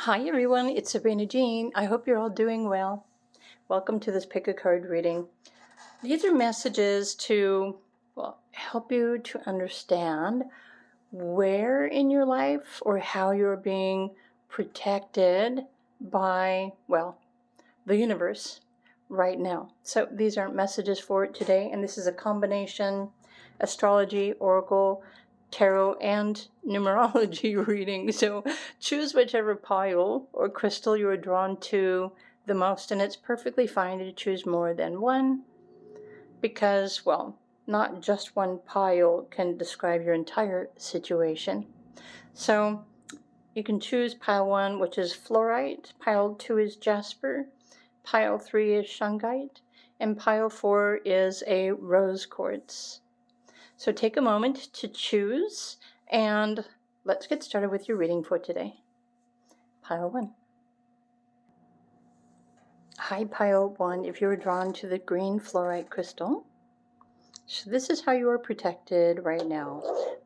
Hi everyone, it's Sabrina Jean. I hope you're all doing well. Welcome to this pick a card reading. These are messages to help you to understand where in your life or how you're being protected by, the universe right now. So these are messages for today, and this is a combination astrology, oracle, tarot, and numerology reading. So choose whichever pile or crystal you are drawn to the most, and it's perfectly fine to choose more than one because, not just one pile can describe your entire situation. So you can choose pile 1, which is Fluorite, pile 2 is Jasper, pile 3 is Shungite, and pile 4 is a rose quartz. So take a moment to choose, and let's get started with your reading for today. Pile 1. Hi, pile 1, if you were drawn to the green fluorite crystal. So this is how you are protected right now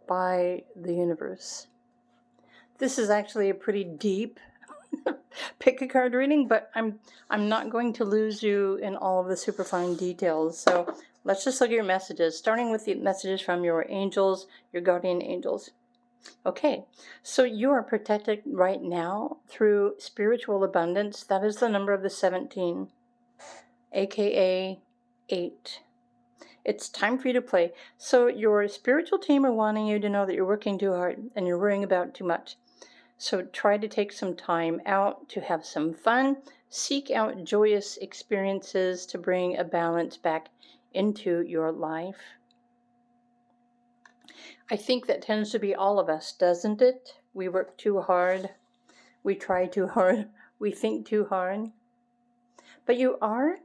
by the universe. This is actually a pretty deep pick a card reading, but I'm not going to lose you in all of the super fine details. So let's just look at your messages, starting with the messages from your angels, your guardian angels. Okay, so you are protected right now through spiritual abundance. That is the number of the 17, aka 8. It's time for you to play. So your spiritual team are wanting you to know that you're working too hard and you're worrying about too much. So try to take some time out to have some fun. Seek out joyous experiences to bring a balance back into your life. I think that tends to be all of us, doesn't it? We work too hard. We try too hard. We think too hard. But you are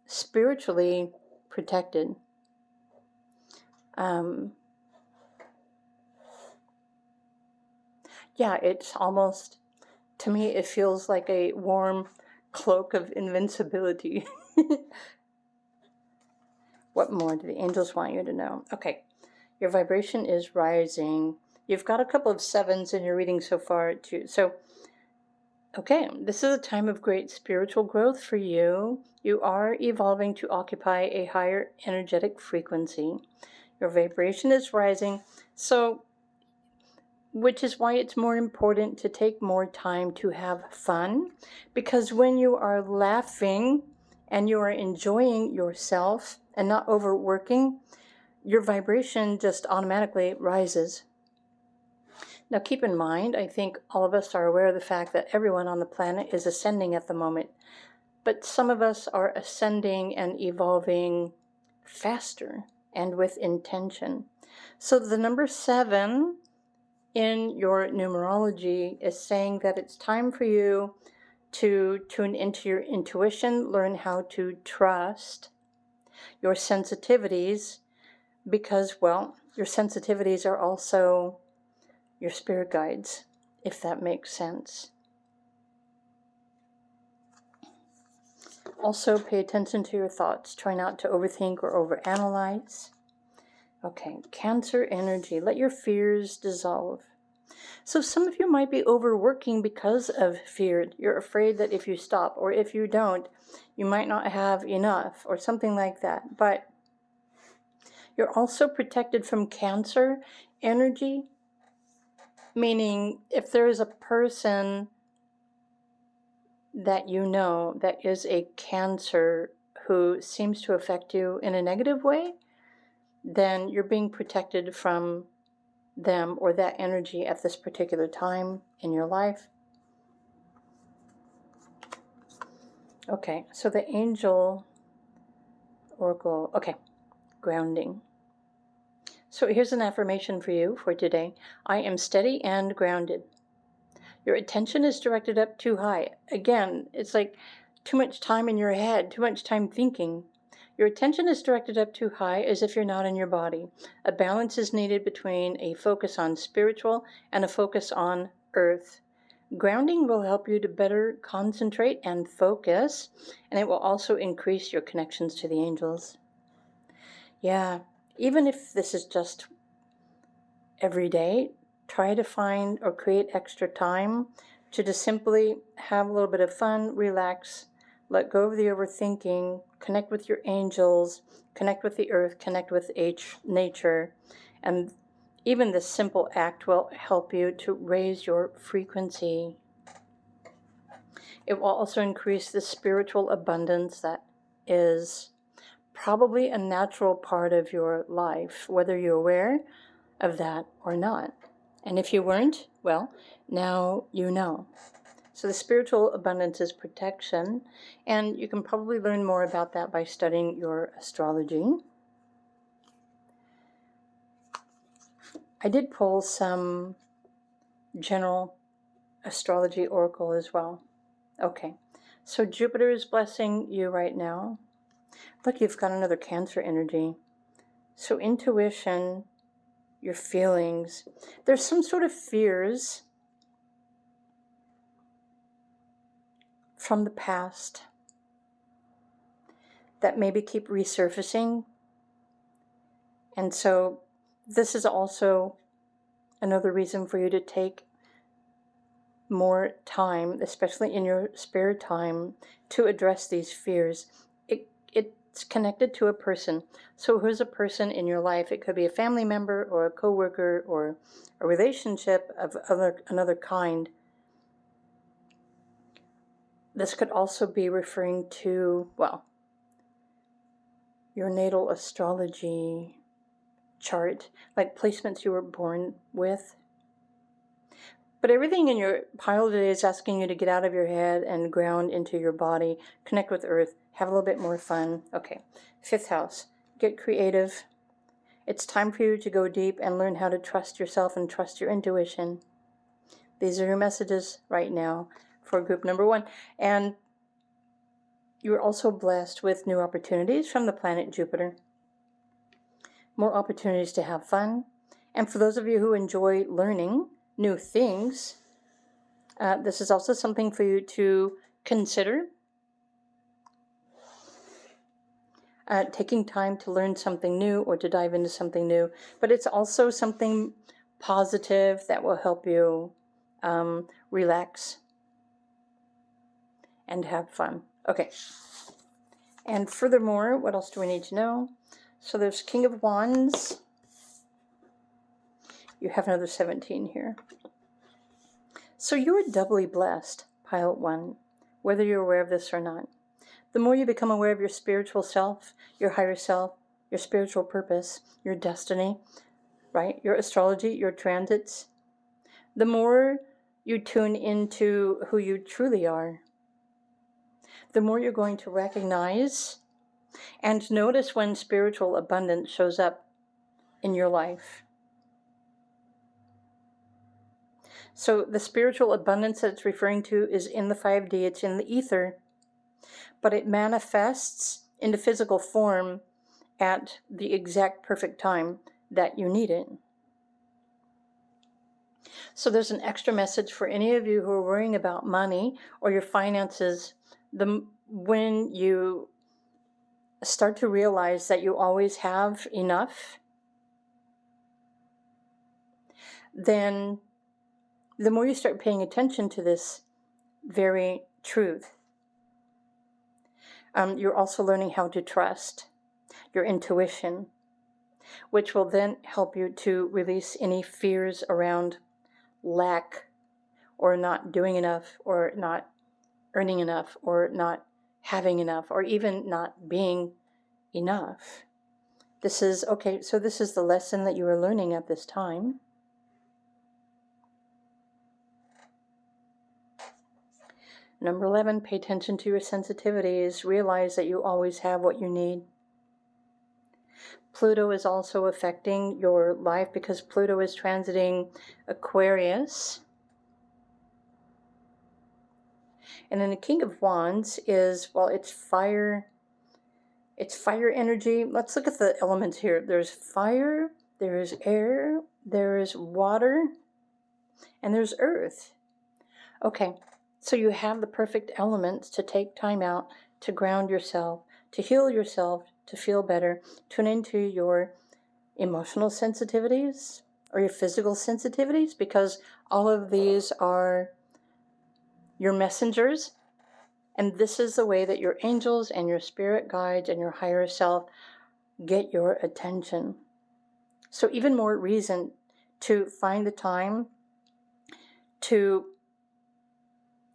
spiritually protected. It's almost, to me, it feels like a warm cloak of invincibility. What more do the angels want you to know? Okay, your vibration is rising. You've got a couple of 7s in your reading so far, too. So, okay, this is a time of great spiritual growth for you. You are evolving to occupy a higher energetic frequency. Your vibration is rising. So, which is why it's more important to take more time to have fun, because when you are laughing and you are enjoying yourself and not overworking, your vibration just automatically rises. Now keep in mind, I think all of us are aware of the fact that everyone on the planet is ascending at the moment, but some of us are ascending and evolving faster and with intention. So the number 7 in your numerology is saying that it's time for you to tune into your intuition, learn how to trust your sensitivities, because, your sensitivities are also your spirit guides, if that makes sense. Also, pay attention to your thoughts. Try not to overthink or overanalyze. Okay, Cancer energy. Let your fears dissolve. So some of you might be overworking because of fear. You're afraid that if you stop or if you don't, you might not have enough or something like that. But you're also protected from Cancer energy, meaning if there is a person that you know that is a Cancer who seems to affect you in a negative way, then you're being protected from them or that energy at this particular time in your life. Okay, so the angel oracle, grounding. So here's an affirmation for you for today. I am steady and grounded. Your attention is directed up too high. Again, it's like too much time in your head, too much time thinking. Your attention is directed up too high as if you're not in your body. A balance is needed between a focus on spiritual and a focus on earth. Grounding will help you to better concentrate and focus, and it will also increase your connections to the angels. Yeah, even if this is just every day, try to find or create extra time to just simply have a little bit of fun, relax, let go of the overthinking, connect with your angels, connect with the earth, connect with nature, and even this simple act will help you to raise your frequency. It will also increase the spiritual abundance that is probably a natural part of your life, whether you're aware of that or not. And if you weren't, well, now you know. So the spiritual abundance is protection, and you can probably learn more about that by studying your astrology. I did pull some general astrology oracle as well. Okay, so Jupiter is blessing you right now. Look, you've got another Cancer energy. So intuition, your feelings, there's some sort of fears from the past that maybe keep resurfacing. And so this is also another reason for you to take more time, especially in your spare time, to address these fears. It's connected to a person. So who's a person in your life? It could be a family member or a coworker or a relationship of another kind. This could also be referring to, well, your natal astrology chart, like placements you were born with. But everything in your pile today is asking you to get out of your head and ground into your body, connect with earth, have a little bit more fun. Okay, 5th house, get creative. It's time for you to go deep and learn how to trust yourself and trust your intuition. These are your messages right now for group number 1. And you're also blessed with new opportunities from the planet Jupiter. More opportunities to have fun. And for those of you who enjoy learning new things, this is also something for you to consider. Taking time to learn something new or to dive into something new. But it's also something positive that will help you relax and have fun. Okay. And furthermore, what else do we need to know? So there's King of Wands. You have another 17 here. So you're doubly blessed, Pilot 1, whether you're aware of this or not. The more you become aware of your spiritual self, your higher self, your spiritual purpose, your destiny, right? Your astrology, your transits, the more you tune into who you truly are, the more you're going to recognize and notice when spiritual abundance shows up in your life. So the spiritual abundance that it's referring to is in the 5D, it's in the ether, but it manifests into physical form at the exact perfect time that you need it. So there's an extra message for any of you who are worrying about money or your finances. When you start to realize that you always have enough, then the more you start paying attention to this very truth, you're also learning how to trust your intuition, which will then help you to release any fears around lack or not doing enough or not earning enough or not having enough or even not being enough. This is the lesson that you are learning at this time. Number 11, pay attention to your sensitivities. Realize that you always have what you need. Pluto is also affecting your life because Pluto is transiting Aquarius. And then the King of Wands is, well, it's fire. It's fire energy. Let's look at the elements here. There's fire, there is air, there is water, and there's earth. Okay. So you have the perfect elements to take time out, to ground yourself, to heal yourself, to feel better, tune into your emotional sensitivities or your physical sensitivities, because all of these are your messengers. And this is the way that your angels and your spirit guides and your higher self get your attention. So even more reason to find the time to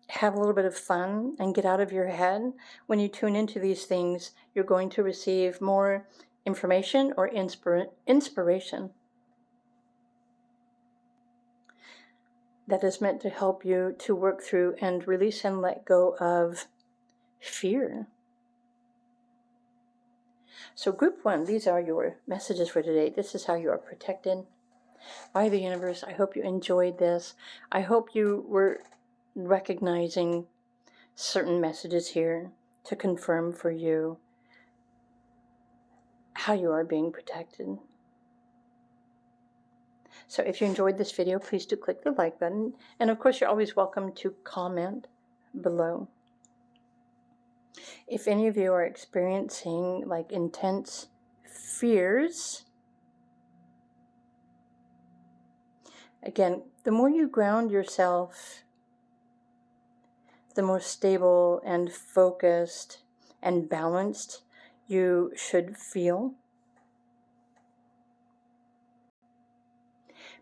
have a little bit of fun and get out of your head. When you tune into these things, you're going to receive more information or inspiration that is meant to help you to work through and release and let go of fear. So group 1, these are your messages for today. This is how you are protected by the universe. I hope you enjoyed this. I hope you were recognizing certain messages here to confirm for you how you are being protected. So if you enjoyed this video, please do click the like button. And of course, you're always welcome to comment below. If any of you are experiencing like intense fears, again, the more you ground yourself, the more stable and focused and balanced you should feel.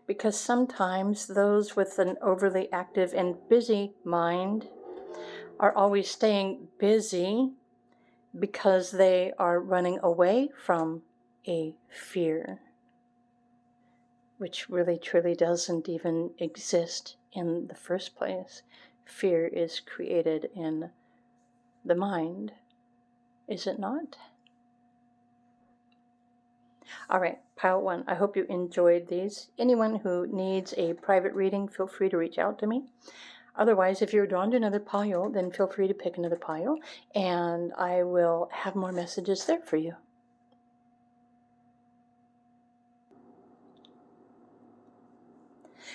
Because sometimes those with an overly active and busy mind are always staying busy because they are running away from a fear, which really truly doesn't even exist in the first place. Fear is created in the mind, is it not? All right, pile 1. I hope you enjoyed these. Anyone who needs a private reading, feel free to reach out to me. Otherwise, if you're drawn to another pile, then feel free to pick another pile, and I will have more messages there for you.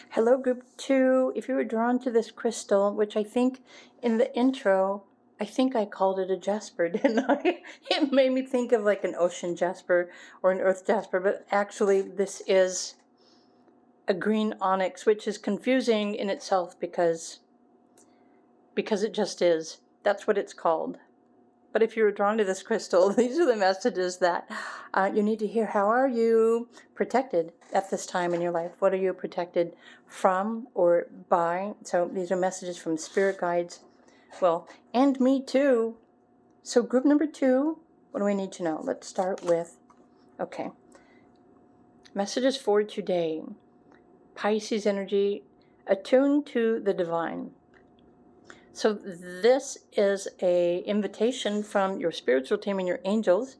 Hello, group 2. If you were drawn to this crystal, which I think in the intro, I think I called it a Jasper, didn't I? It made me think of like an ocean jasper or an earth jasper, but actually this is a green onyx, which is confusing in itself because it just is. That's what it's called. But if you're drawn to this crystal, these are the messages that you need to hear. How are you protected at this time in your life? What are you protected from or by? So these are messages from spirit guides. Well, and me too. So group number 2, what do I need to know? Let's start with, okay. Messages for today. Pisces energy, attuned to the divine. So this is an invitation from your spiritual team and your angels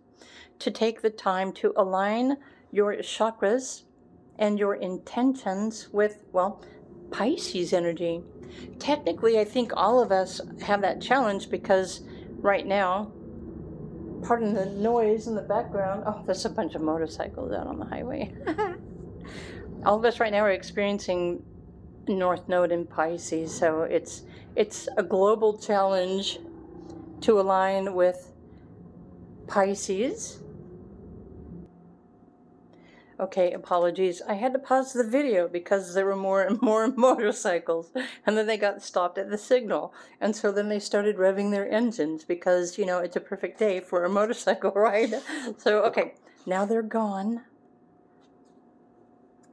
to take the time to align your chakras and your intentions with, well, Pisces energy. Technically, I think all of us have that challenge because right now, pardon the noise in the background. Oh, there's a bunch of motorcycles out on the highway. All of us right now are experiencing North Node in Pisces, so it's a global challenge to align with Pisces. Okay, apologies. I had to pause the video because there were more and more motorcycles, and then they got stopped at the signal, and so then they started revving their engines because, you know, it's a perfect day for a motorcycle ride. So, okay, now they're gone.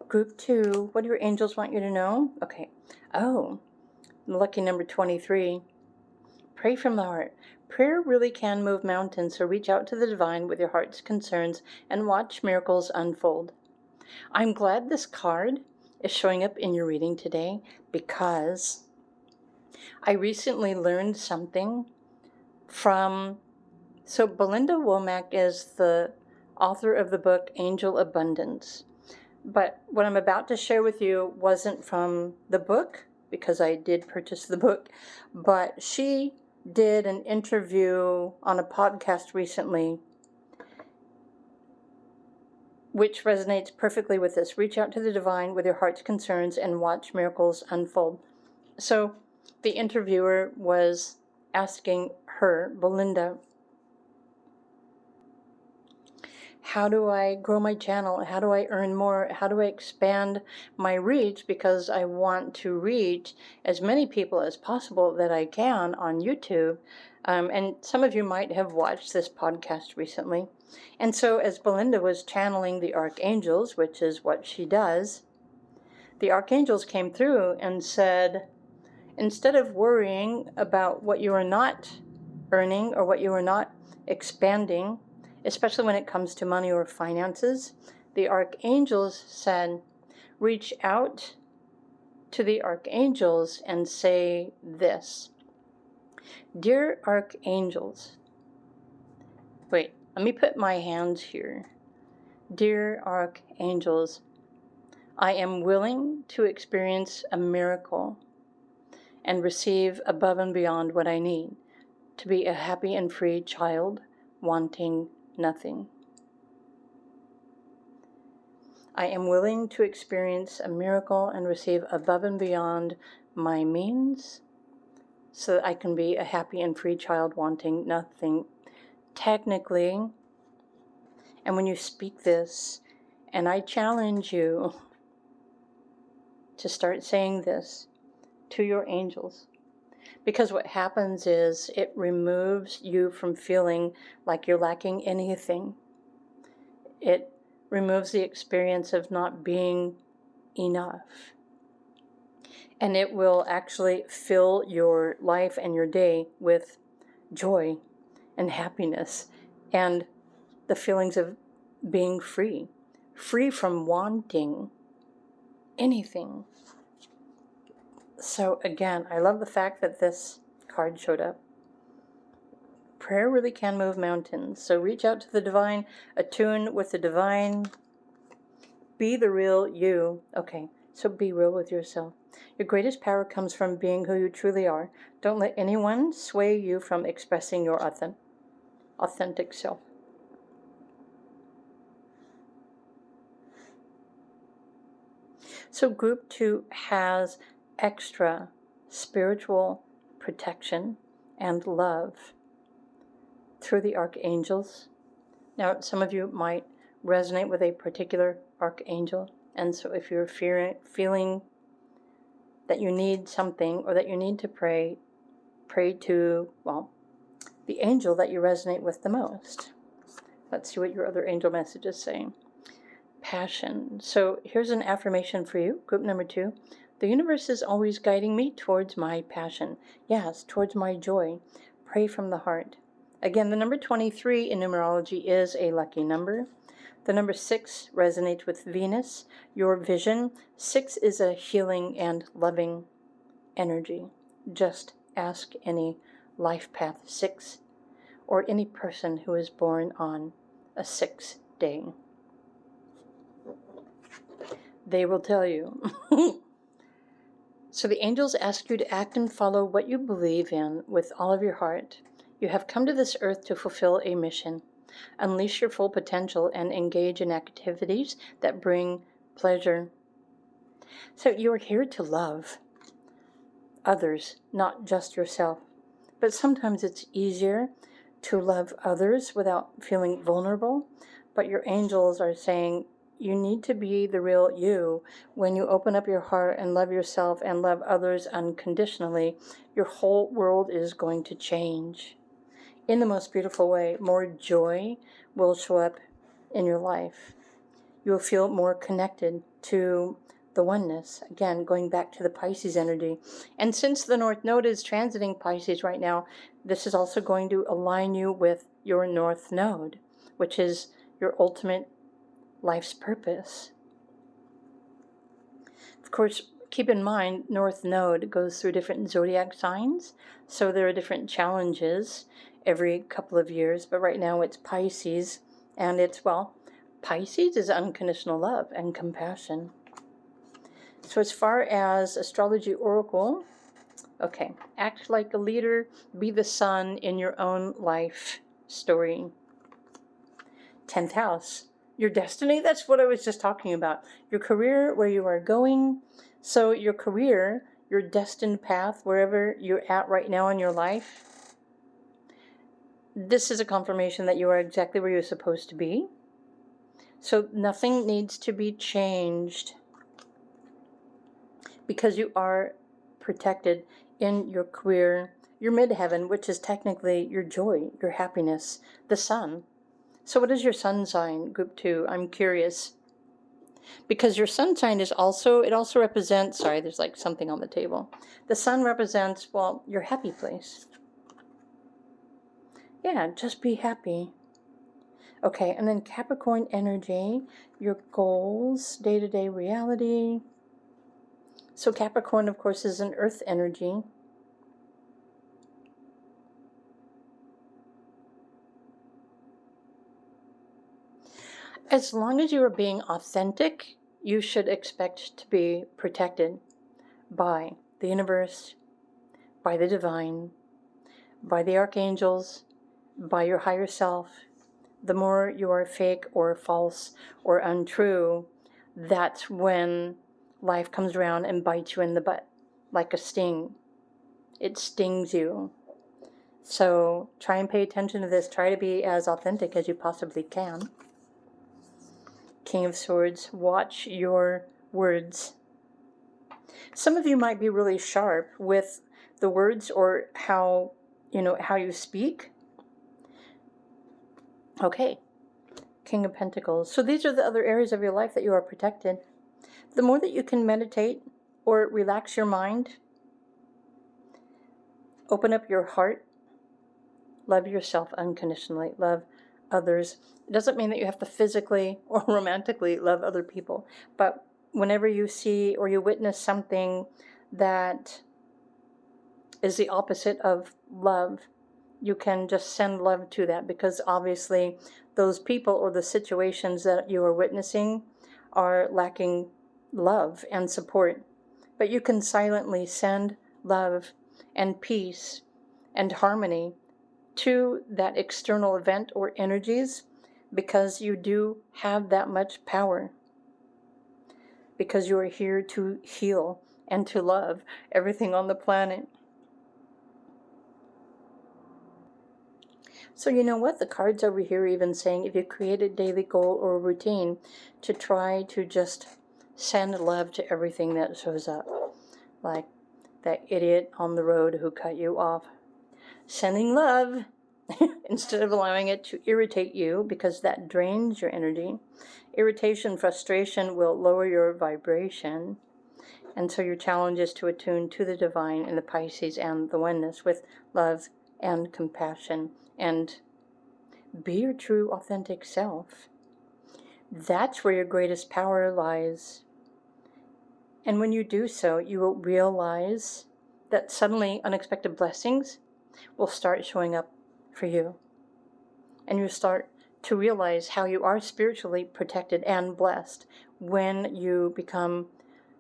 Group 2, what do your angels want you to know? Okay. Oh, lucky number 23. Pray from the heart. Prayer really can move mountains, so reach out to the divine with your heart's concerns and watch miracles unfold. I'm glad this card is showing up in your reading today because I recently learned something from, so Belinda Womack is the author of the book Angel Abundance. But what I'm about to share with you wasn't from the book, because I did purchase the book, but she did an interview on a podcast recently, which resonates perfectly with this. Reach out to the divine with your heart's concerns and watch miracles unfold. So the interviewer was asking her, Belinda, How do I grow my channel? How do I earn more? How do I expand my reach? Because I want to reach as many people as possible that I can on YouTube. And some of you might have watched this podcast recently. And so as Belinda was channeling the archangels, which is what she does, the archangels came through and said, instead of worrying about what you are not earning or what you are not expanding, especially when it comes to money or finances, the archangels said, reach out to the archangels and say this. Dear archangels, wait, let me put my hands here. Dear archangels, I am willing to experience a miracle and receive above and beyond what I need to be a happy and free child, wanting nothing. I am willing to experience a miracle and receive above and beyond my means so that I can be a happy and free child, wanting nothing. Technically, and when you speak this, and I challenge you to start saying this to your angels, because what happens is it removes you from feeling like you're lacking anything. It removes the experience of not being enough. And it will actually fill your life and your day with joy and happiness and the feelings of being free. Free from wanting anything. So again, I love the fact that this card showed up. Prayer really can move mountains. So reach out to the divine, attune with the divine. Be the real you. Okay, so be real with yourself. Your greatest power comes from being who you truly are. Don't let anyone sway you from expressing your authentic self. So group 2 has extra spiritual protection and love through the archangels. Now, some of you might resonate with a particular archangel, and so if you're feeling that you need something or that you need to pray to, well, the angel that you resonate with the most. Let's see what your other angel message is saying. Passion. So here's an affirmation for you, group number 2. The universe is always guiding me towards my passion. Yes, towards my joy. Pray from the heart. Again, the number 23 in numerology is a lucky number. The number 6 resonates with Venus, your vision. 6 is a healing and loving energy. Just ask any life path 6 or any person who is born on a 6th day. They will tell you. So the angels ask you to act and follow what you believe in with all of your heart. You have come to this earth to fulfill a mission. Unleash your full potential and engage in activities that bring pleasure. So you are here to love others, not just yourself. But sometimes it's easier to love others without feeling vulnerable. But your angels are saying, you need to be the real you. When you open up your heart and love yourself and love others unconditionally, your whole world is going to change. In the most beautiful way, more joy will show up in your life. You will feel more connected to the oneness. Again, going back to the Pisces energy. And since the North Node is transiting Pisces right now, this is also going to align you with your North Node, which is your ultimate life's purpose. Of course, keep in mind, North Node goes through different zodiac signs, so there are different challenges every couple of years, but right now it's Pisces, and it's, well, Pisces is unconditional love and compassion. So as far as astrology oracle, okay, act like a leader, be the sun in your own life story. 10th house. Your destiny, that's what I was just talking about. Your career, where you are going. So your career, your destined path, wherever you're at right now in your life, this is a confirmation that you are exactly where you're supposed to be. So nothing needs to be changed because you are protected in your career, your midheaven, which is technically your joy, your happiness, the sun. So what is your sun sign, group 2? I'm curious. Because your sun sign is also, it also represents, sorry, there's like something on the table. The sun represents, well, your happy place. Yeah, just be happy. Okay, and then Capricorn energy, your goals, day-to-day reality. So Capricorn, of course, is an earth energy. As long as you are being authentic, you should expect to be protected by the universe, by the divine, by the archangels, by your higher self. The more you are fake or false or untrue, that's when life comes around and bites you in the butt like a sting. It stings you. So try and pay attention to this. Try to be as authentic as you possibly can. King of Swords, watch your words. Some of you might be really sharp with the words or how you speak. Okay. King of Pentacles. So these are the other areas of your life that you are protected. The more that you can meditate or relax your mind, open up your heart, love yourself unconditionally, love others. It doesn't mean that you have to physically or romantically love other people, but whenever you see or you witness something that is the opposite of love, you can just send love to that, because obviously those people or the situations that you are witnessing are lacking love and support. But you can silently send love and peace and harmony to that external event or energies, because you do have that much power. Because you are here to heal and to love everything on the planet. So you know what? The cards over here are even saying if you create a daily goal or a routine to try to just send love to everything that shows up. Like that idiot on the road who cut you off. Sending love instead of allowing it to irritate you, because that drains your energy. Irritation, frustration will lower your vibration. And so your challenge is to attune to the divine in the Pisces and the oneness with love and compassion, and be your true authentic self. That's where your greatest power lies. And when you do so, you will realize that suddenly unexpected blessings will start showing up for you. And you start to realize how you are spiritually protected and blessed when you become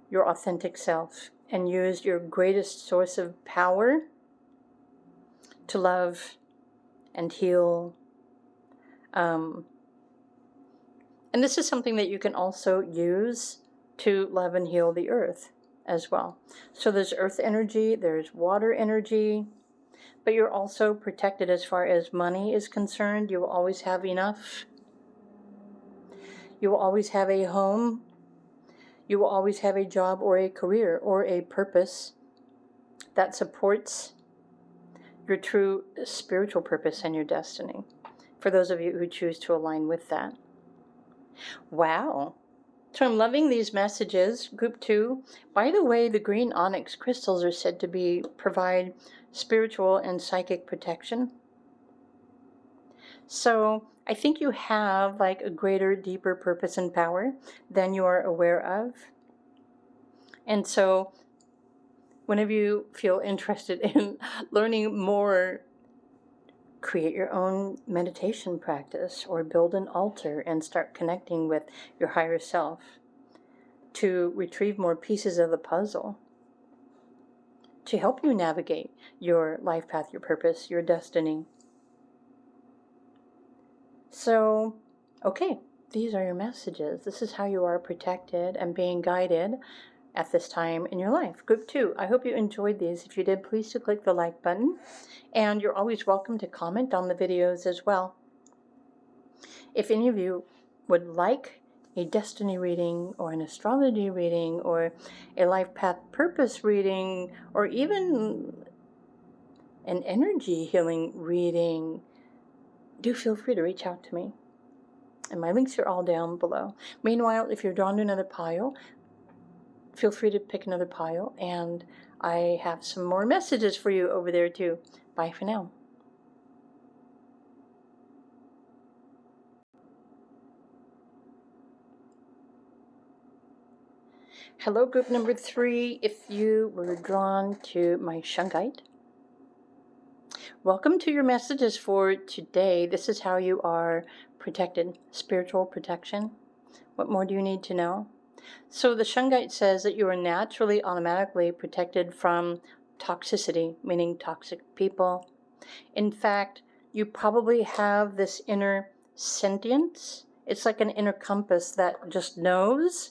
your authentic self and use your greatest source of power to love and heal. And this is something that you can also use to love and heal the earth as well. So there's earth energy, there's water energy, but you're also protected as far as money is concerned. You will always have enough. You will always have a home. You will always have a job or a career or a purpose that supports your true spiritual purpose and your destiny, for those of you who choose to align with that. Wow. So I'm loving these messages. Group 2. By the way, the green onyx crystals are said to provide spiritual and psychic protection. So I think you have like a greater, deeper purpose and power than you are aware of. And so whenever you feel interested in learning more, create your own meditation practice or build an altar and start connecting with your higher self to retrieve more pieces of the puzzle to help you navigate your life path, your purpose, your destiny. So, okay, these are your messages. This is how you are protected and being guided at this time in your life. Group 2, I hope you enjoyed these. If you did, please do click the like button. And you're always welcome to comment on the videos as well. If any of you would like a destiny reading or an astrology reading or a life path purpose reading or even an energy healing reading, do feel free to reach out to me. And my links are all down below. Meanwhile, if you're drawn to another pile, feel free to pick another pile, and I have some more messages for you over there too. Bye for now. Hello, group number 3. If you were drawn to my Shungite, welcome to your messages for today. This is how you are protected. Spiritual protection. What more do you need to know? So the Shungite says that you are naturally, automatically protected from toxicity, meaning toxic people. In fact, you probably have this inner sentience. It's like an inner compass that just knows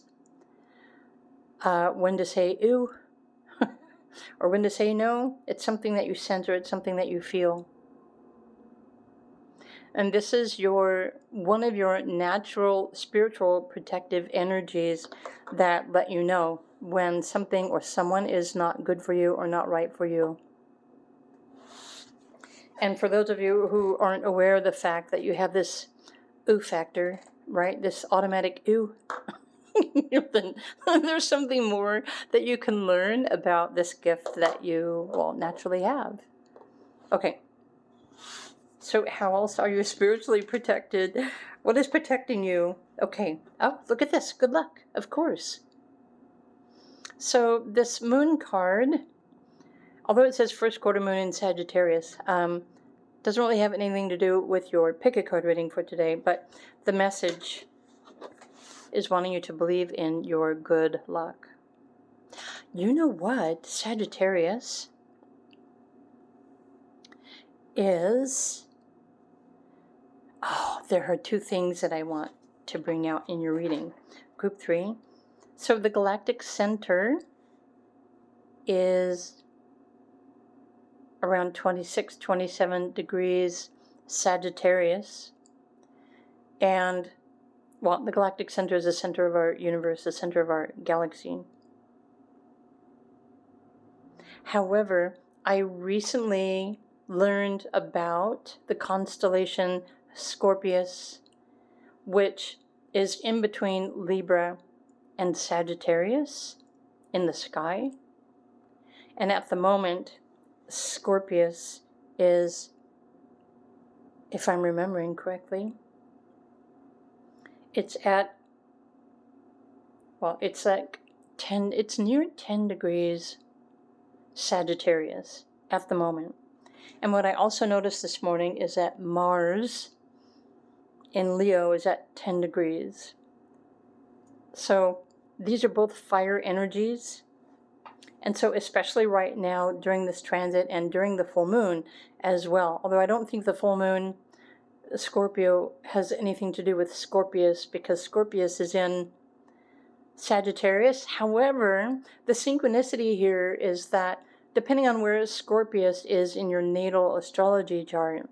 when to say ew or when to say no. It's something that you sense, or it's something that you feel. And this is one of your natural spiritual protective energies that let you know when something or someone is not good for you or not right for you. And for those of you who aren't aware of the fact that you have this ooh factor, right? This automatic ooh, then there's something more that you can learn about this gift that you, well, naturally have. Okay. So how else are you spiritually protected? What is protecting you? Okay. Oh, look at this. Good luck. Of course. So this moon card, although it says first quarter moon in Sagittarius, doesn't really have anything to do with your pick a card reading for today, but the message is wanting you to believe in your good luck. You know what? Sagittarius is... Oh, there are 2 things that I want to bring out in your reading. Group 3. So the galactic center is around 26, 27 degrees Sagittarius. And, well, the galactic center is the center of our universe, the center of our galaxy. However, I recently learned about the constellation Scorpius, which is in between Libra and Sagittarius in the sky. And at the moment, Scorpius is, if I'm remembering correctly, it's near 10 degrees Sagittarius at the moment. And what I also noticed this morning is that Mars in Leo is at 10 degrees. So these are both fire energies. And so especially right now during this transit and during the full moon as well, although I don't think the full moon Scorpio has anything to do with Scorpius, because Scorpius is in Sagittarius. However, the synchronicity here is that depending on where Scorpius is in your natal astrology chart,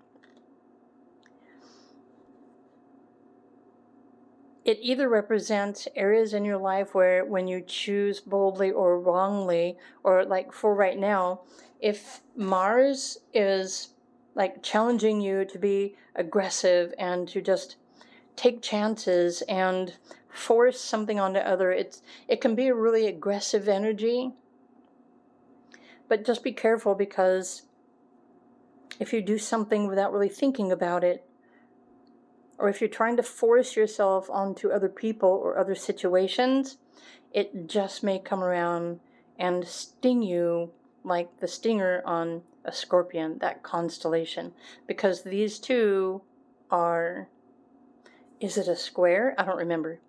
it either represents areas in your life where when you choose boldly or wrongly, or like for right now, if Mars is like challenging you to be aggressive and to just take chances and force something onto other, it can be a really aggressive energy. But just be careful, because if you do something without really thinking about it, or if you're trying to force yourself onto other people or other situations, it just may come around and sting you like the stinger on a scorpion, that constellation. Because these two are... Is it a square? I don't remember.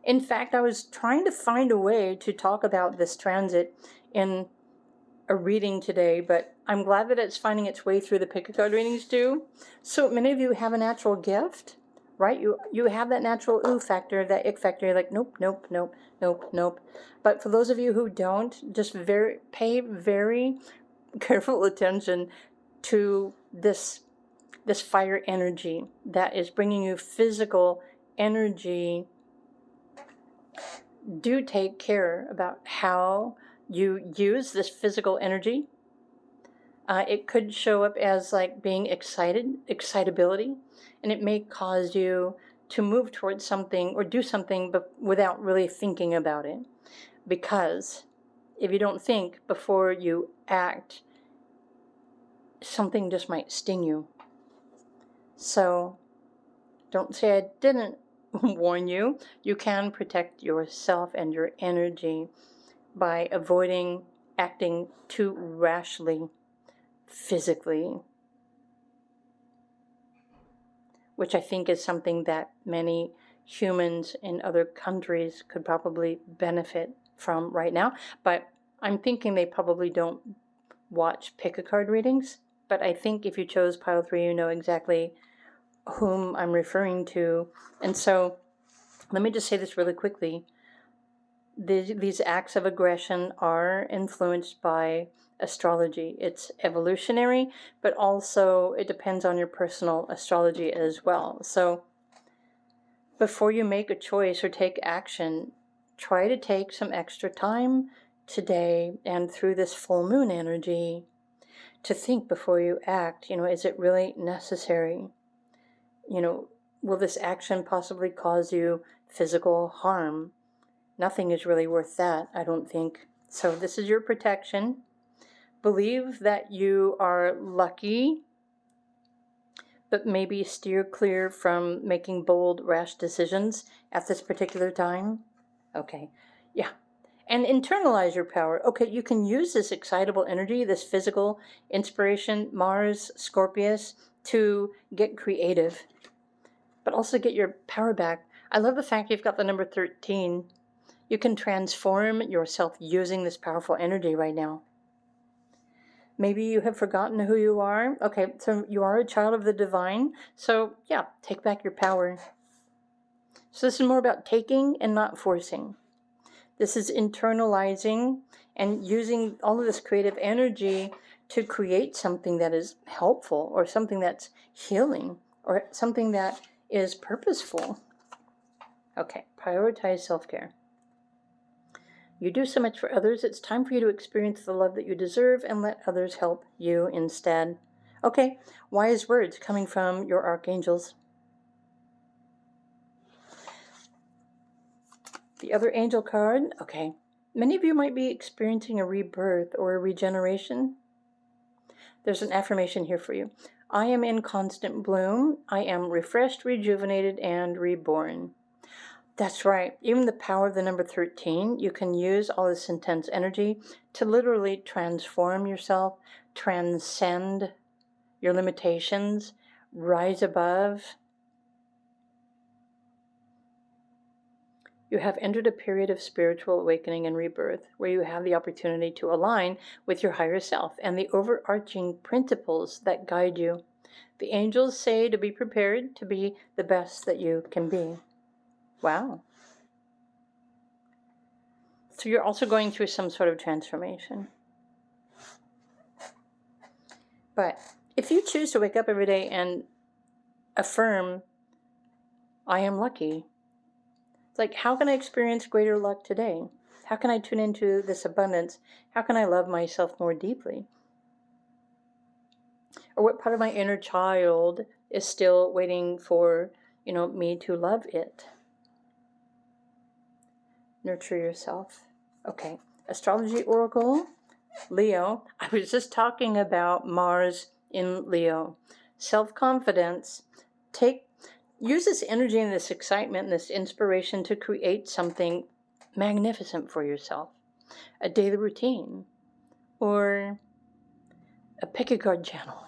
In fact, I was trying to find a way to talk about this transit in a reading today, but I'm glad that it's finding its way through the pick-a-card readings too. So many of you have a natural gift, right? You have that natural ooh factor, that ick factor. You're like, nope, nope, nope, nope, nope. But for those of you who don't, just pay very careful attention to this fire energy that is bringing you physical energy, do take care about how you use this physical energy. It could show up as like being excitability, and it may cause you to move towards something or do something without really thinking about it. Because if you don't think before you act, something just might sting you. So don't say I didn't warn you. You can protect yourself and your energy by avoiding acting too rashly physically, which I think is something that many humans in other countries could probably benefit from right now. But I'm thinking they probably don't watch pick-a-card readings. But I think if you chose pile 3, you know exactly whom I'm referring to. And so let me just say this really quickly. These acts of aggression are influenced by astrology. It's evolutionary, but also it depends on your personal astrology as well. So before you make a choice or take action, try to take some extra time today and through this full moon energy to think before you act. Is it really necessary? Will this action possibly cause you physical harm? Nothing is really worth that, I don't think. So this is your protection. Believe that you are lucky, but maybe steer clear from making bold, rash decisions at this particular time. Okay, yeah. And internalize your power. Okay, you can use this excitable energy, this physical inspiration, Mars, Scorpius, to get creative, but also get your power back. I love the fact you've got the number 13. You can transform yourself using this powerful energy right now. Maybe you have forgotten who you are. Okay, so you are a child of the divine. So yeah, take back your power. So this is more about taking and not forcing. This is internalizing and using all of this creative energy to create something that is helpful, or something that's healing, or something that is purposeful. Okay, prioritize self-care. You do so much for others, it's time for you to experience the love that you deserve and let others help you instead. Okay, wise words coming from your archangels. The other angel card, okay. Many of you might be experiencing a rebirth or a regeneration. There's an affirmation here for you. I am in constant bloom. I am refreshed, rejuvenated, and reborn. That's right. Even the power of the number 13, you can use all this intense energy to literally transform yourself, transcend your limitations, rise above. You have entered a period of spiritual awakening and rebirth where you have the opportunity to align with your higher self and the overarching principles that guide you. The angels say to be prepared to be the best that you can be. Wow. So you're also going through some sort of transformation. But if you choose to wake up every day and affirm, I am lucky, it's like, how can I experience greater luck today? How can I tune into this abundance? How can I love myself more deeply? Or what part of my inner child is still waiting for, me to love it? Nurture yourself. Okay, astrology oracle, Leo. I was just talking about Mars in Leo. Self-confidence. Use this energy and this excitement and this inspiration to create something magnificent for yourself. A daily routine, or a pick-a-card channel,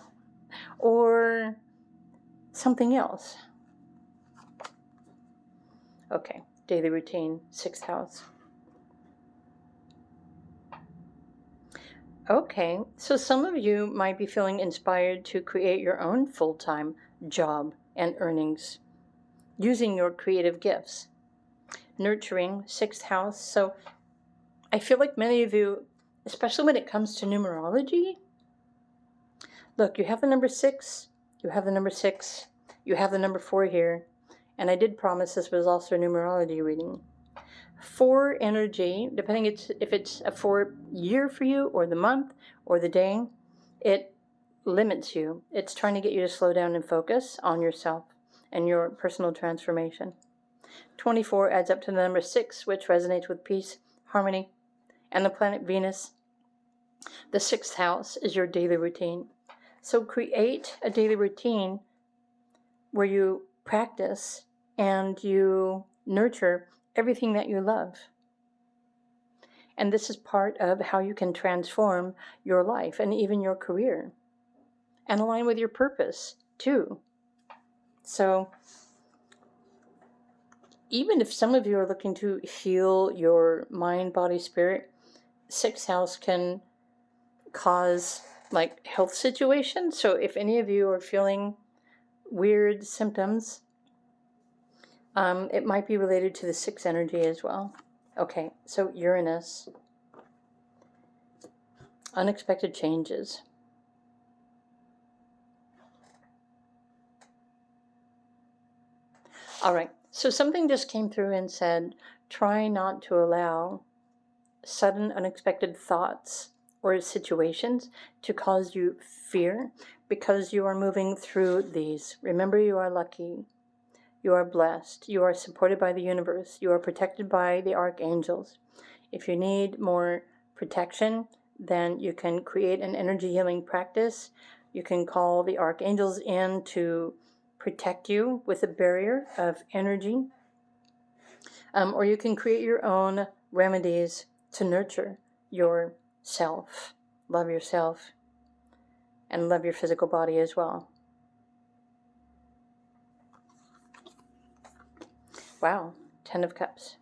or something else. Okay, daily routine, 6th house. Okay, so some of you might be feeling inspired to create your own full-time job and earnings using your creative gifts. Nurturing, 6th house. So I feel like many of you, especially when it comes to numerology, look, you have the number 6, you have the number 6, you have the number 4 here, And I did promise this was also a numerology reading. 4 energy, depending if it's a 4 year for you, or the month, or the day, it limits you. It's trying to get you to slow down and focus on yourself and your personal transformation. 24 adds up to the number 6, which resonates with peace, harmony, and the planet Venus. The 6th house is your daily routine. So create a daily routine where you practice and you nurture everything that you love. And this is part of how you can transform your life and even your career, and align with your purpose too. So even if some of you are looking to heal your mind, body, spirit, 6th house can cause like health situations. So if any of you are feeling weird symptoms, it might be related to the 6th energy as well. Okay, so Uranus, unexpected changes. All right, so something just came through and said, try not to allow sudden unexpected thoughts or situations to cause you fear, because you are moving through these. Remember, you are lucky. You are blessed. You are supported by the universe. You are protected by the archangels. If you need more protection, then you can create an energy healing practice. You can call the archangels in to protect you with a barrier of energy. Or you can create your own remedies to nurture yourself. Love yourself and love your physical body as well. Wow, 10 of Cups.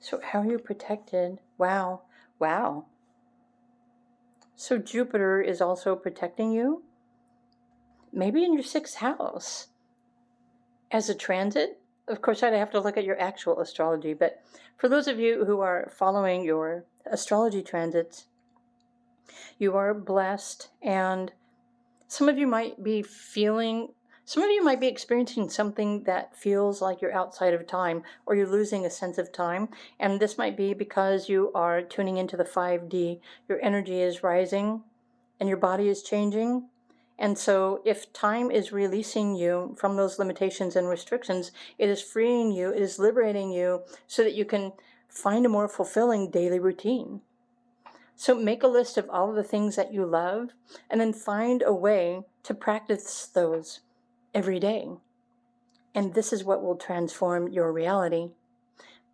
So how are you protected? Wow. So Jupiter is also protecting you? Maybe in your 6th house. As a transit? Of course, I'd have to look at your actual astrology, but for those of you who are following your astrology transits, you are blessed, and some of you might be experiencing something that feels like you're outside of time, or you're losing a sense of time. And this might be because you are tuning into the 5D. Your energy is rising and your body is changing. And so if time is releasing you from those limitations and restrictions, it is freeing you, it is liberating you, so that you can find a more fulfilling daily routine. So make a list of all of the things that you love, and then find a way to practice those every day. And this is what will transform your reality.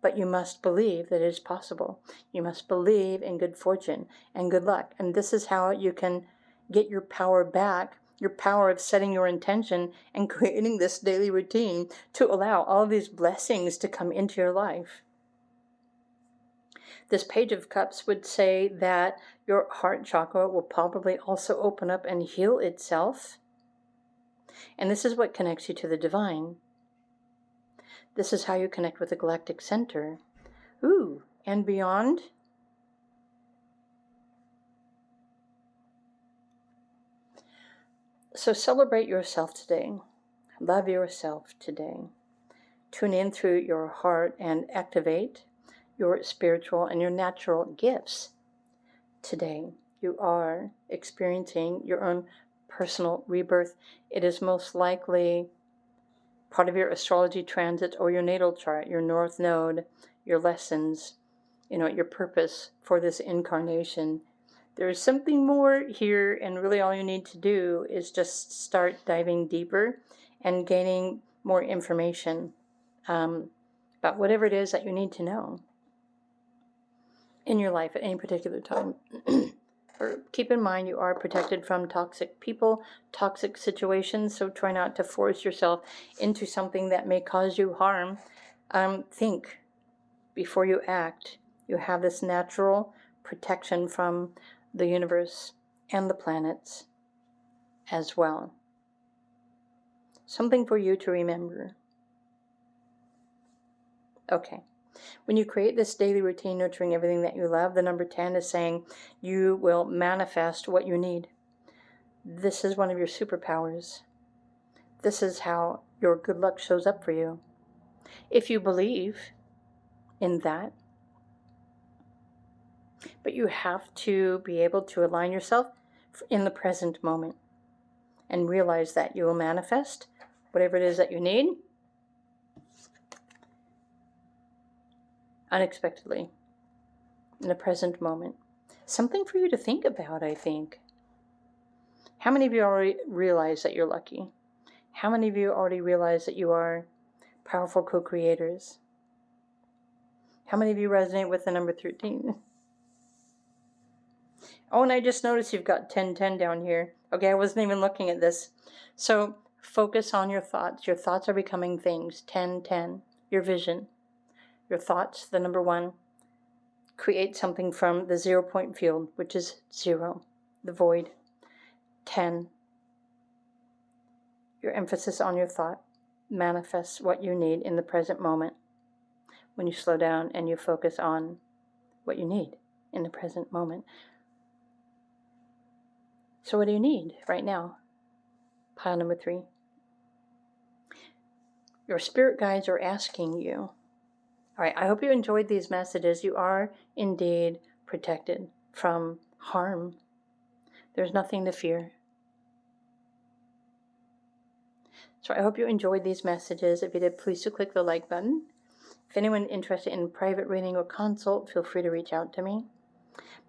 But you must believe that it is possible. You must believe in good fortune and good luck. And this is how you can get your power back, your power of setting your intention and creating this daily routine to allow all these blessings to come into your life. This Page of Cups would say that your heart chakra will probably also open up and heal itself. And this is what connects you to the divine. This is how you connect with the galactic center. Ooh, and beyond. So celebrate yourself today. Love yourself today. Tune in through your heart and activate your spiritual and your natural gifts today. You are experiencing your own personal rebirth. It is most likely part of your astrology transit or your natal chart, your north node, your lessons, your purpose for this incarnation. There's something more here, and really all you need to do is just start diving deeper and gaining more information about whatever it is that you need to know in your life at any particular time. Or keep in mind, you are protected from toxic people, toxic situations, so try not to force yourself into something that may cause you harm. Think before you act. You have this natural protection from the universe and the planets as well. Something for you to remember. Okay. When you create this daily routine, nurturing everything that you love, the number 10 is saying you will manifest what you need. This is one of your superpowers. This is how your good luck shows up for you. If you believe in that, but you have to be able to align yourself in the present moment and realize that you will manifest whatever it is that you need unexpectedly in the present moment. Something for you to think about, I think. How many of you already realize that you're lucky? How many of you already realize that you are powerful co-creators? How many of you resonate with the number 13? Oh, and I just noticed you've got 1010 down here. Okay, I wasn't even looking at this. So focus on your thoughts. Your thoughts are becoming things. 1010, your vision. Your thoughts, the number 1. Create something from the 0 point field, which is 0, the void. 10, your emphasis on your thought manifests what you need in the present moment when you slow down and you focus on what you need in the present moment. So what do you need right now? Pile number 3. Your spirit guides are asking you. All right, I hope you enjoyed these messages. You are indeed protected from harm. There's nothing to fear. So I hope you enjoyed these messages. If you did, please do click the like button. If anyone interested in private reading or consult, feel free to reach out to me.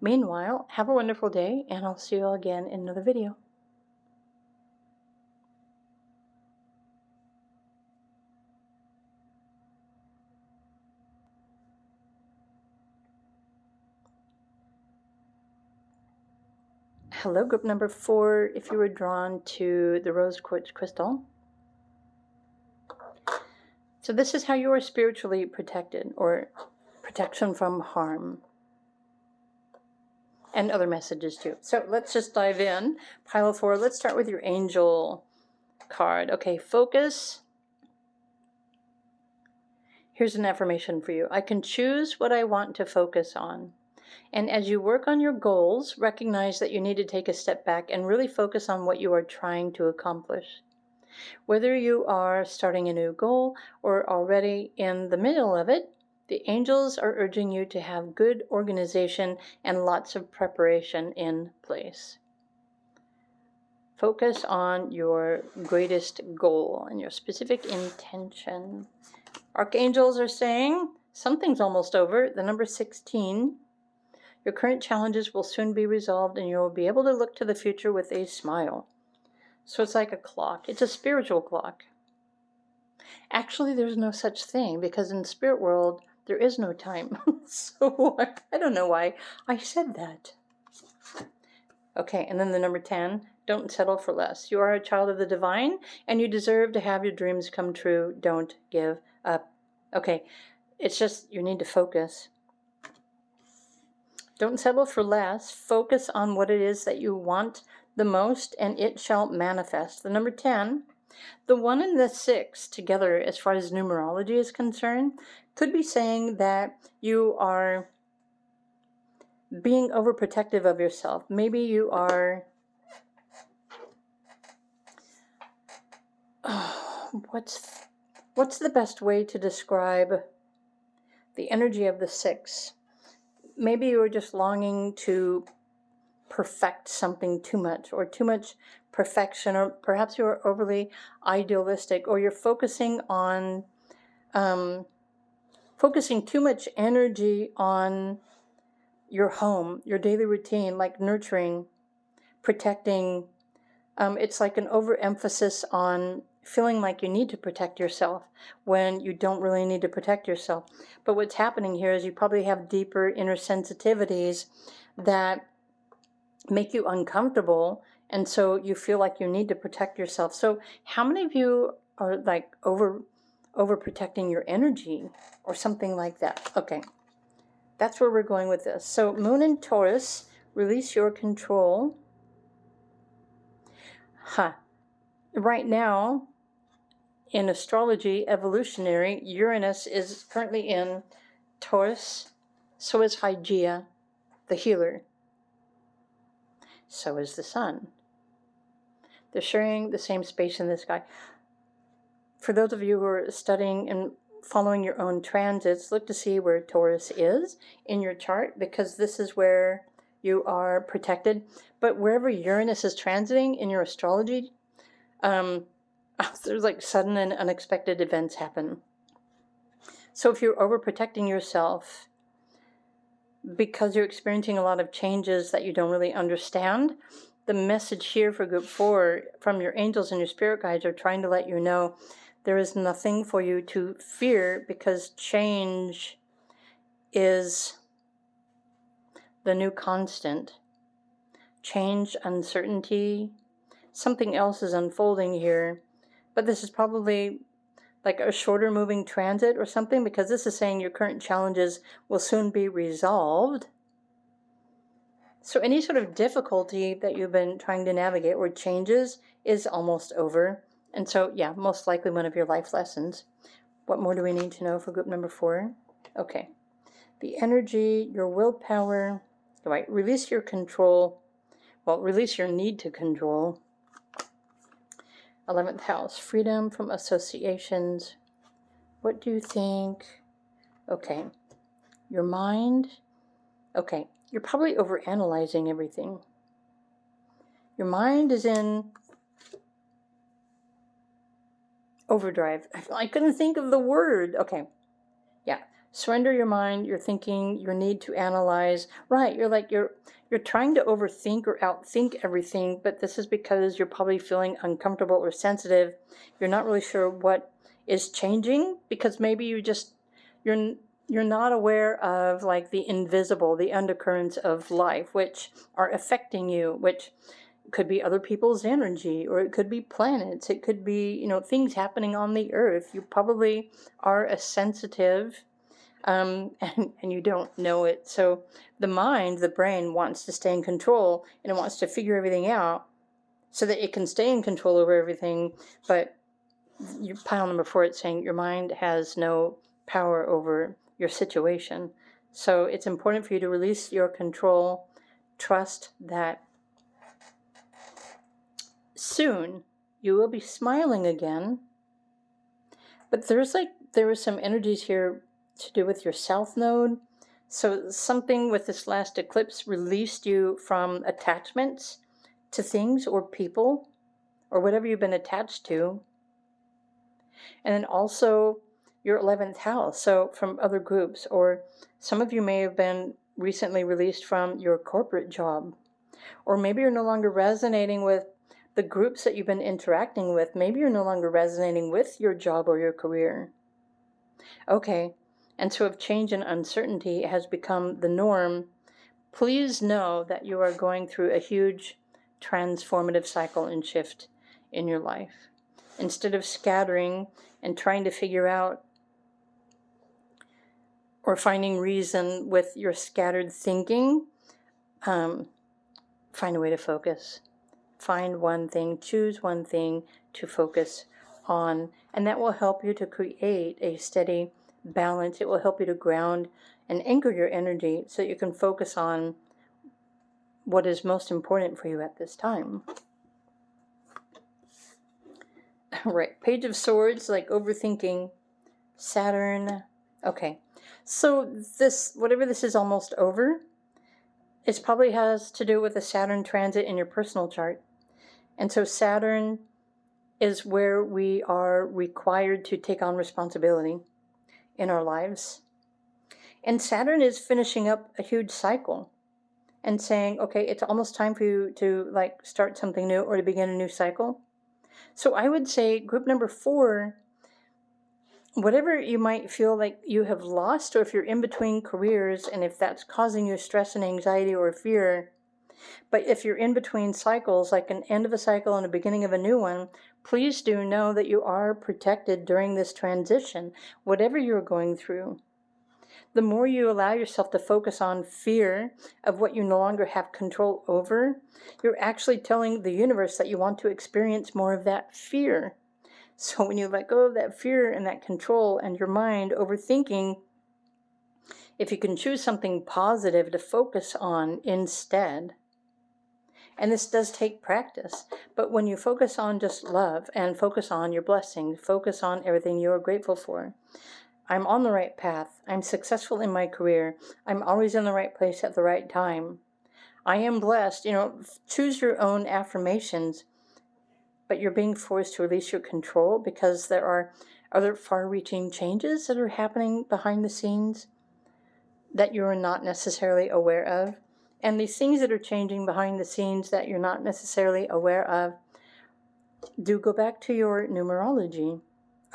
Meanwhile, have a wonderful day, and I'll see you all again in another video. Hello, group number 4, if you were drawn to the rose quartz crystal. So this is how you are spiritually protected, or protection from harm. And other messages too. So let's just dive in. Pile 4, let's start with your angel card. Okay, focus. Here's an affirmation for you. I can choose what I want to focus on. And as you work on your goals, recognize that you need to take a step back and really focus on what you are trying to accomplish. Whether you are starting a new goal or already in the middle of it, the angels are urging you to have good organization and lots of preparation in place. Focus on your greatest goal and your specific intention. Archangels are saying something's almost over. The number 16. Your current challenges will soon be resolved and you will be able to look to the future with a smile. So it's like a clock. It's a spiritual clock. Actually, there's no such thing because in the spirit world, there is no time. So I don't know why I said that. Okay, and then the number 10, don't settle for less. You are a child of the divine and you deserve to have your dreams come true. Don't give up. Okay, it's just you need to focus. Don't settle for less. Focus on what it is that you want the most, and it shall manifest. The number 10, the 1 and the 6 together, as far as numerology is concerned, could be saying that you are being overprotective of yourself. Maybe you are... what's the best way to describe the energy of the 6? Maybe you are just longing to perfect something too much, or too much perfection, or perhaps you're overly idealistic, or you're focusing on focusing too much energy on your home, your daily routine, like nurturing, protecting. It's like an overemphasis on feeling like you need to protect yourself when you don't really need to protect yourself. But what's happening here is you probably have deeper inner sensitivities that make you uncomfortable, and so you feel like you need to protect yourself. So how many of you are like overprotecting your energy or something like that? Okay, that's where we're going with this. So Moon in Taurus, release your control. Right now in astrology, evolutionary, Uranus is currently in Taurus. So is Hygeia, the healer. So is the sun. They're sharing the same space in the sky. For those of you who are studying and following your own transits, look to see where Taurus is in your chart, because this is where you are protected. But wherever Uranus is transiting in your astrology, there's like sudden and unexpected events happen. So if you're overprotecting yourself because you're experiencing a lot of changes that you don't really understand, the message here for group 4 from your angels and your spirit guides are trying to let you know there is nothing for you to fear, because change is the new constant. Change, uncertainty, something else is unfolding here. But this is probably like a shorter moving transit or something, because this is saying your current challenges will soon be resolved. So any sort of difficulty that you've been trying to navigate or changes is almost over. And so, yeah, most likely one of your life lessons. What more do we need to know for group number 4? Okay. The energy, your willpower, right? Release your control. Well, release your need to control. 11th house, freedom from associations. What do you think? Okay. Your mind. Okay. You're probably overanalyzing everything. Your mind is in overdrive. I couldn't think of the word. Okay. Yeah. Surrender your mind, your thinking, your need to analyze. Right. You're trying to overthink or outthink everything, but this is because you're probably feeling uncomfortable or sensitive. You're not really sure what is changing, because maybe you're not aware of like the invisible, the undercurrents of life, which are affecting you, which could be other people's energy, or it could be planets, it could be, things happening on the earth. You probably are a sensitive, and you don't know it. So the mind, the brain, wants to stay in control, and it wants to figure everything out so that it can stay in control over everything. But your pile number 4, it's saying your mind has no power over your situation. So it's important for you to release your control, trust that soon you will be smiling again. But there were some energies here to do with your south node. So something with this last eclipse released you from attachments to things or people or whatever you've been attached to. And then also your 11th house, so from other groups, or some of you may have been recently released from your corporate job, or maybe you're no longer resonating with the groups that you've been interacting with. Maybe you're no longer resonating with your job or your career. Okay, and so if change and uncertainty has become the norm, please know that you are going through a huge transformative cycle and shift in your life. Instead of scattering and trying to figure out or finding reason with your scattered thinking, find a way to focus. Find one thing, choose one thing to focus on, and that will help you to create a steady balance. It will help you to ground and anchor your energy so that you can focus on what is most important for you at this time. Right, Page of Swords, like overthinking, Saturn. Okay, so this, whatever this is almost over, it probably has to do with the Saturn transit in your personal chart. And so Saturn is where we are required to take on responsibility in our lives. And Saturn is finishing up a huge cycle and saying, okay, it's almost time for you to like start something new or to begin a new cycle. So I would say group number 4, whatever you might feel like you have lost, or if you're in between careers and if that's causing you stress and anxiety or fear, but if you're in between cycles, like an end of a cycle and a beginning of a new one, please do know that you are protected during this transition, whatever you're going through. The more you allow yourself to focus on fear of what you no longer have control over, you're actually telling the universe that you want to experience more of that fear. So when you let go of that fear and that control and your mind overthinking, if you can choose something positive to focus on instead, And this does take practice. But when you focus on just love and focus on your blessings, focus on everything you are grateful for. I'm on the right path. I'm successful in my career. I'm always in the right place at the right time. I am blessed. Choose your own affirmations, but you're being forced to release your control because there are other far-reaching changes that are happening behind the scenes that you're not necessarily aware of. And these things that are changing behind the scenes that you're not necessarily aware of, do go back to your numerology.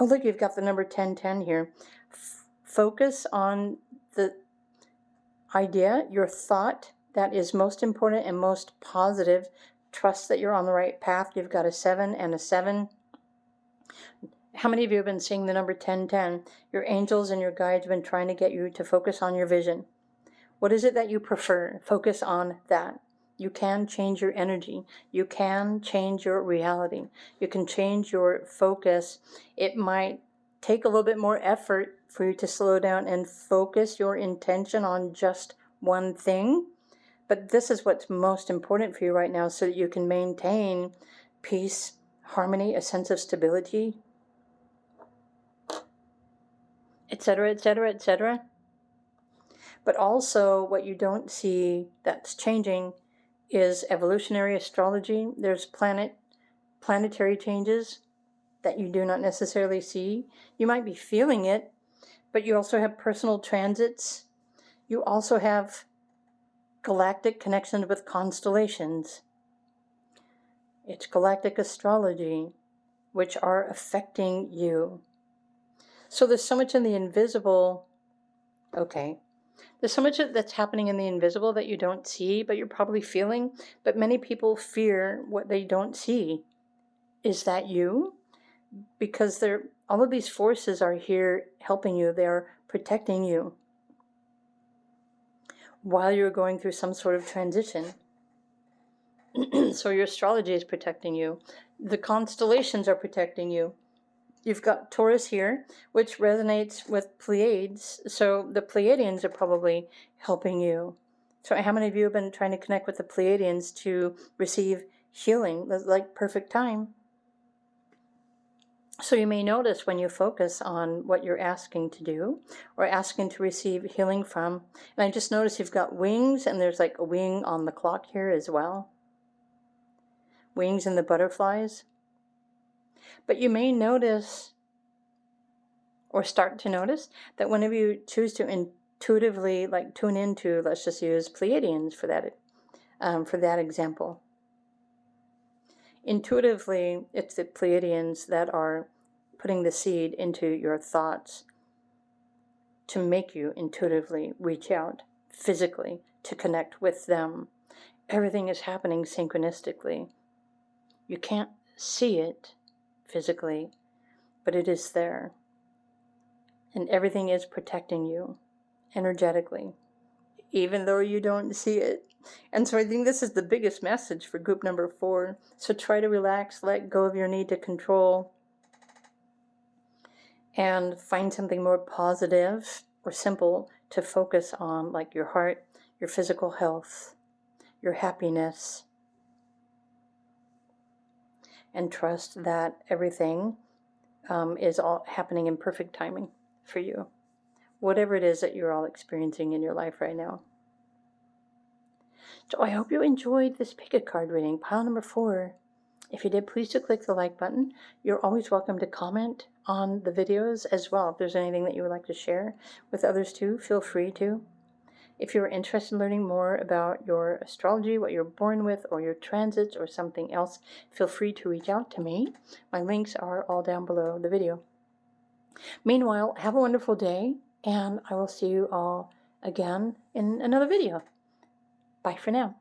Oh, look, you've got the number 1010 here. Focus on the idea, your thought that is most important and most positive. Trust that you're on the right path. You've got a 7 and a 7. How many of you have been seeing the number 1010? Your angels and your guides have been trying to get you to focus on your vision. What is it that you prefer? Focus on that. You can change your energy. You can change your reality. You can change your focus. It might take a little bit more effort for you to slow down and focus your intention on just one thing. But this is what's most important for you right now so that you can maintain peace, harmony, a sense of stability, etc., etc., etc. But also what you don't see that's changing is evolutionary astrology. There's planetary changes that you do not necessarily see. You might be feeling it, but you also have personal transits. You also have galactic connections with constellations. It's galactic astrology, which are affecting you. So there's so much in the invisible. Okay. There's so much that's happening in the invisible that you don't see, but you're probably feeling. But many people fear what they don't see. Is that you? Because all of these forces are here helping you. They're protecting you while you're going through some sort of transition. So your astrology is protecting you. The constellations are protecting you. You've got Taurus here, which resonates with Pleiades. So the Pleiadians are probably helping you. So how many of you have been trying to connect with the Pleiadians to receive healing, like perfect time? So you may notice when you focus on what you're asking to do or asking to receive healing from, and I just noticed you've got wings, and there's like a wing on the clock here as well. Wings and the butterflies. But you may notice or start to notice that whenever you choose to intuitively tune into, let's just use Pleiadians for that example. Intuitively, it's the Pleiadians that are putting the seed into your thoughts to make you intuitively reach out physically to connect with them. Everything is happening synchronistically. You can't see it physically, but it is there. And everything is protecting you energetically, even though you don't see it. And so I think this is the biggest message for group number 4. So try to relax, let go of your need to control, and find something more positive or simple to focus on, like your heart, your physical health, your happiness, and trust that everything is all happening in perfect timing for you, whatever it is that you're all experiencing in your life right now. So I hope you enjoyed this pick a card reading, pile number 4. If you did, please do click the like button. You're always welcome to comment on the videos as well. If there's anything that you would like to share with others too, feel free to. If you're interested in learning more about your astrology, what you're born with, or your transits, or something else, feel free to reach out to me. My links are all down below the video. Meanwhile, have a wonderful day, and I will see you all again in another video. Bye for now.